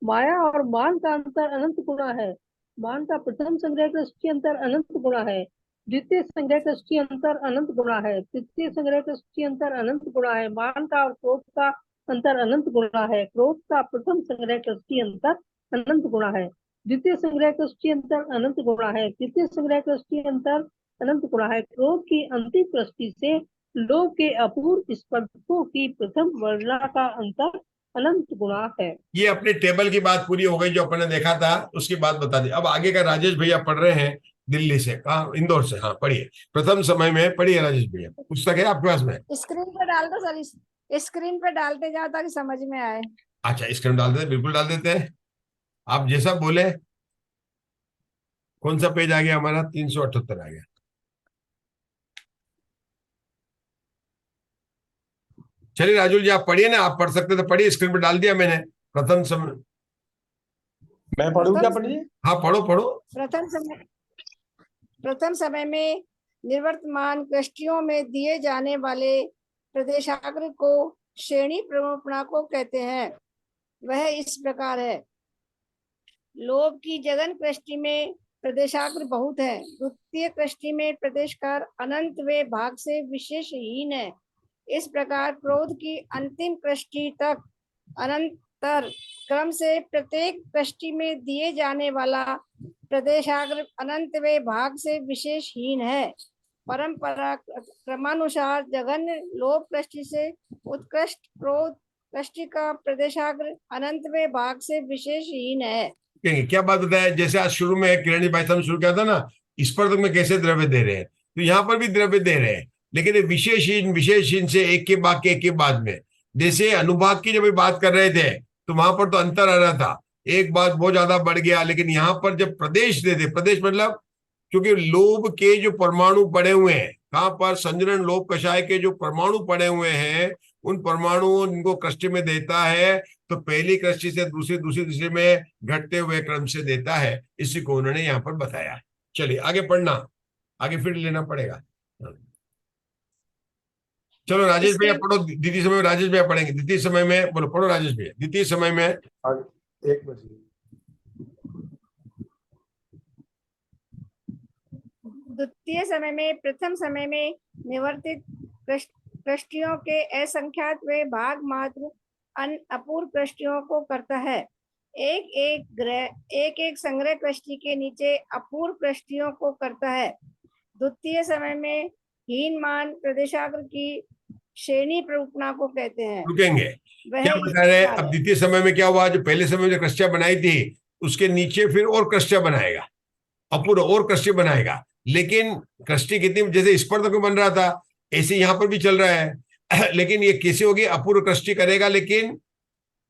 माया और मान का अंतर अनंत गुणा है। मान का प्रथम संग्रह कृष्टि अंतर अनंत गुणा है। द्वितीय संग्रह कृष्टि अंतर अनंत गुणा है। तृतीय संग्रह कृष्टि अंतर अनंत गुणा है। मान का और क्रोध का अंतर अनंत गुणा है। क्रोध का प्रथम संग्रह कृष्टि अंतर अनंत गुणा है। द्वितीय संग्रह कृष्टि अंतर अनंत गुणा है। तृतीय संग्रह कृष्टि अंतर अनंत गुणा है। क्रोध की अंतिम कृष्टि से लोभ के अपूर्व स्पर्धकों की प्रथम वर्णना का अंतर अनंत गुणा है। ये अपनी टेबल की बात पूरी हो गई जो अपन ने देखा था, उसकी बात बता दी। अब आगे का राजेश भैया पढ़ रहे हैं दिल्ली से, कहा, इंदौर से। हाँ पढ़िए, प्रथम समय में पढ़िए राजेश भैया, पुस्तक है आपके पास में? स्क्रीन पे डाल दो सर, स्क्रीन पे डालते जाओ ताकि समझ में आए। अच्छा स्क्रीन डाल देते, बिल्कुल डाल देते हैं, आप जैसा बोले। कौन सा पेज आ गया हमारा, 378 आ गया। चलिए राजुल जी आप पढ़िए ना, आप पढ़ सकते तो पढ़िए, स्क्रीन पर डाल दिया मैंने। प्रथम समय, मैं पढ़ूं क्या पंडित जी? हाँ पढ़ो पढ़ो। प्रथम समय में निवर्तमान कृष्टियों में दिए जाने वाले प्रदेशाग्र को श्रेणी प्ररूपणा को कहते हैं। वह इस प्रकार है, लोभ की जगन कृष्टि में प्रदेशाग्र बहुत है। द्वितीय कृष्टि में प्रदेशकार अनंत व भाग से विशेषहीन है। इस प्रकार क्रोध की अंतिम कृष्टि तक अनंतर क्रम से प्रत्येक कृष्टि में दिए जाने वाला प्रदेशाग्र अनंत व भाग से विशेषहीन है। परंपरा क्रमानुसार जघन्य लोभ कृष्टि से उत्कृष्ट क्रोध कृष्टि का प्रदेशाग्र अनंत व भाग से विशेषहीन है। क्या बात बताया, जैसे आज शुरू में किरण भाई साहब शुरू किया था ना, स्पर्धक में कैसे द्रव्य दे रहे हैं, तो यहाँ पर भी द्रव्य दे रहे हैं, लेकिन विशेषहीन से एक के बाद में, जैसे अनुभाग की जब बात कर रहे थे तो वहां पर तो अंतर आ रहा था, एक बात बहुत ज्यादा बढ़ गया, लेकिन यहाँ पर जब प्रदेश देते, प्रदेश मतलब क्योंकि लोभ के जो परमाणु पड़े हुए हैं, कहां पर, संजरण लोभ कषाय के जो परमाणु पड़े हुए हैं, उन परमाणुओं इनको कृष्टि में देता है, तो पहली कृष्टि से दूसरी, दूसरी तीसरी में घटते हुए क्रम से देता है। इसी को उन्होंने यहाँ पर बताया। चलिए आगे पढ़ना, आगे फिर लेना पड़ेगा। चलो राजेश भैया पढ़ो, द्वितीय समय में राजेश भैया पढ़ेंगे। द्वितीय समय में बोलो, पढ़ो राजेश भैया, द्वितीय समय में। एक मिनट, द्वितीय समय में प्रथम समय में निवर्तित कृष्टियों के असंख्यात व भाग मात्र अपूर्व कृष्टियों को करता है। एक एक संग्रह कृष्टि के नीचे अपूर्व कृष्टियों को करता है। द्वितीय समय में हीनमान प्रदेशाग्र की श्रेणी प्ररूपणा को कहते हैं। रुकेंगे, क्या बता रहे हैं अब द्वितीय समय में क्या हुआ, जो पहले समय में जो कृष्टियां बनाई थी उसके नीचे फिर और कृष्टियां बनाएगा, अपूर्व और कृष्टि बनाएगा, लेकिन कृष्टि कितनी, जैसे इस पर तो बन रहा था ऐसे यहाँ पर भी चल रहा है लेकिन ये कैसे होगी, अपूर्व कृष्टि करेगा, लेकिन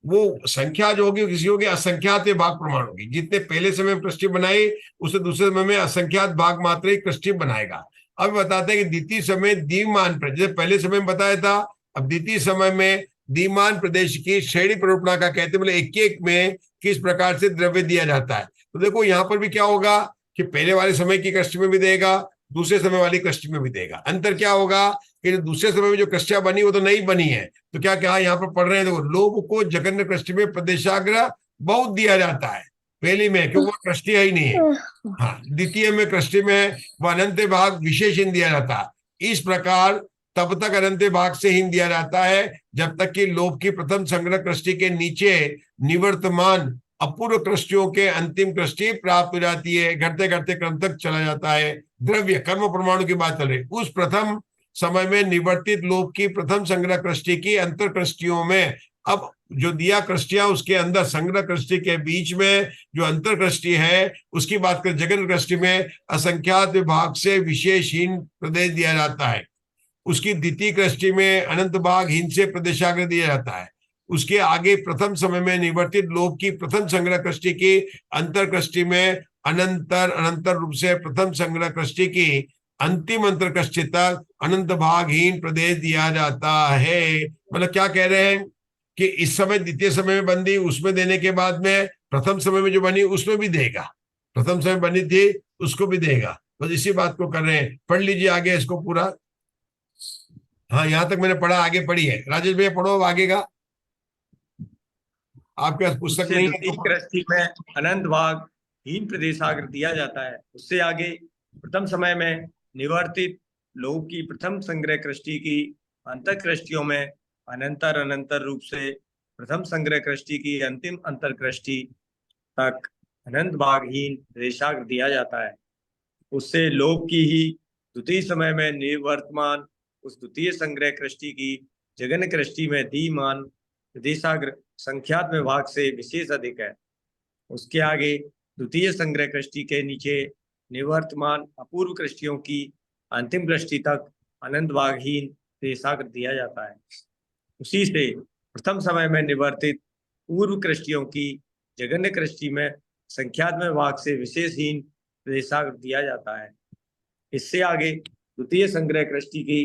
वो संख्या जो होगी किसी होगी असंख्यात भाग प्रमाण होगी। जितने पहले समय में कृष्टि बनाई उसे दूसरे समय में असंख्यात भाग मात्र ही कृष्टि बनाएगा। अब बताते हैं कि द्वितीय समय दीमान प्रदेश, जैसे पहले समय में बताया था, अब द्वितीय समय में दीमान प्रदेश की श्रेणी प्ररूपणा का कहते हैं, मतलब एक एक में किस प्रकार से द्रव्य दिया जाता है। तो देखो यहाँ पर भी क्या होगा कि पहले वाले समय की कृष्टि में भी देगा, दूसरे समय वाली कृष्टि में भी देगा। अंतर क्या होगा कि जो दूसरे समय में जो कृष्टियां बनी वो तो नहीं बनी है, तो क्या क्या यहाँ पर पढ़ रहे हैं, देखो लोभ को जघन्य कृष्टि में प्रदेशाग्रह बहुत दिया जाता है पहली में, क्योंकि वो कृष्टि ही नहीं है। हाँ, द्वितीय में कृष्टि में वो अनंत भाग विशेष हीन दिया जाता है। इस प्रकार तब तक अनंत भाग से हीन दिया जाता है जब तक कि लोभ की प्रथम संग्रह कृष्टि के नीचे निवर्तमान अपूर्व कृष्टियों के अंतिम कृष्टि प्राप्त हो जाती है। घटते घटते क्रम तक चला जाता है। द्रव्य कर्म परमाणु की बात चल रही, उस प्रथम समय में निवर्तित लोभ की प्रथम संग्रह कृष्टि की अंतर कृष्टियों में अब जो दिया कृष्टियां उसके अंदर संग्रह कृष्टि के बीच में जो अंतर कृष्टि है उसकी बात कर, जगन कृष्टि में असंख्यात विभाग से विशेषहीन प्रदेश दिया जाता है। उसकी द्वितीय कृष्टि में अनंत भाग हीन से प्रदेशाग्र दिया जाता है। उसके आगे प्रथम समय में निवर्तित लोभ की प्रथम संग्रह कृष्टि की अंतर कृष्टि में अनंतर अनंतर रूप से प्रथम संग्रह कृष्टि की अंतिम अंतर कृष्टि तक अनंत भागहीन प्रदेश दिया जाता है। मतलब क्या कह रहे हैं कि इस समय द्वितीय समय में बंदी उसमें देने के बाद में प्रथम समय में जो बनी उसमें भी देगा, प्रथम समय बनी थी उसको भी देगा। बस इसी बात को कर रहे हैं। पढ़ लीजिए आगे इसको पूरा। हाँ, यहां तक मैंने पढ़ा, आगे पढ़ी है। राजेश भैया पढ़ो अब आगे का, आपके पास पुस्तक उससे नहीं है द्वितीय तो। कृष्टि में अनंत भाग हीन प्रदेशाग्र दिया जाता है। उससे आगे प्रथम समय में निवर्तित लोभ की प्रथम संग्रह कृष्टि की अंतर कृष्टियों में अनंतर अनंतर रूप से प्रथम संग्रह कृष्टि की अंतिम अंतर कृष्टि तक अनंत भागहीन प्रदेशाग्र दिया जाता है। उससे लोभ की ही द्वितीय समय में निवर्तमान उस द्वितीय संग्रह कृष्टि की जगन कृष्टि में दीमान प्रदेशाग्र संख्यात में भाग से विशेष अधिक है। उसके आगे द्वितीय संग्रह कृष्टि के नीचे निवर्तमान अपूर्व कृष्टियों की अंतिम कृष्टि तक अनंत भागहीन प्रदेशाग्र दिया जाता है। उसी से प्रथम समय में निवर्तित पूर्व कृष्टियों की जगन्य कृष्टि में संख्यात में भाग से विशेषहीन प्रदेशाग्र दिया जाता है। इससे आगे द्वितीय संग्रह कृष्टि की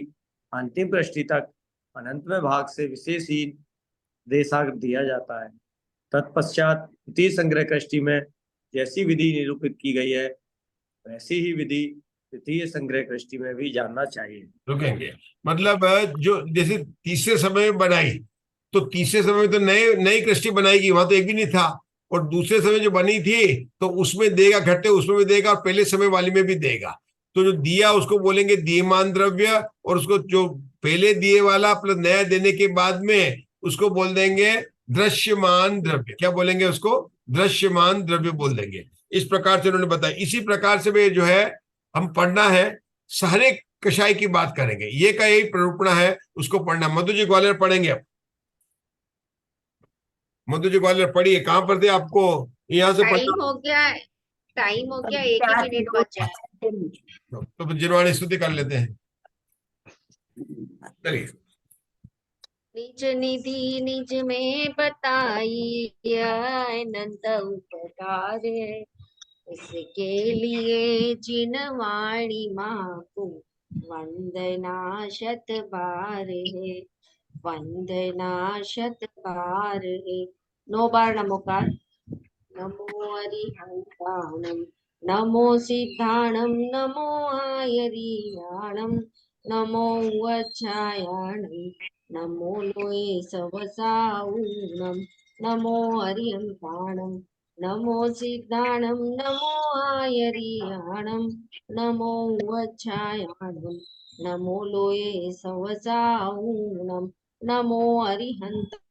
अंतिम कृष्टि तक अनंतवें भाग से विशेषहीन प्रदेशाग्र दिया जाता है। तत्पश्चात द्वितीय संग्रह कृष्टि में जैसी विधि निरूपित की गई है वैसी ही विधि तृतीय संग्रह कृष्टि में भी जानना चाहिए। रुकेंगे, मतलब जो जैसे तीसरे समय में बनाई तो तीसरे समय में तो नए नई कृष्टि बनाएगी, वहां तो एक भी नहीं था। और दूसरे समय जो बनी थी तो उसमें देगा, घटते उसमें भी देगा और पहले समय वाली में भी देगा। तो जो दिया उसको बोलेंगे दीयमान द्रव्य, और उसको जो पहले दिए वाला प्लस नया देने के बाद में उसको बोल देंगे दृश्यमान द्रव्य। क्या बोलेंगे उसको? दृश्यमान द्रव्य बोल देंगे। इस प्रकार से उन्होंने बताया। इसी प्रकार से वे जो है हम पढ़ना है, सारे कषाय की बात करेंगे, ये का यही प्ररूपणा है, उसको पढ़ना। मधु जी ग्वालियर पढ़ेंगे अब। मधु जी ग्वालियर पढ़िए, कहां पर थे आपको यहां से पढ़। टाइम हो गया, टाइम हो गया, एक ही मिनट बचा है। तो जिनवाणी स्तुति कर लेते हैं, चलिए। निज निधि निज में बताई अनंत उपकार है, इसके लिए जिनवाणी माँ को वंदना शत बार है, वंदना शत बार है। 9 बार नमोकार। नमो अरिहंताणं, नमो सिद्धाणं, नमो आयरियाणं, नमो वच्छायाणं, नमो लोये सवसाऊणं, नमो अरिहंताणं, नमो सिद्धाणं, नमो आयरियाणं, नमो वच्छायाणं, नमो लोये सवसाऊणं, नमो अरिहंताणं।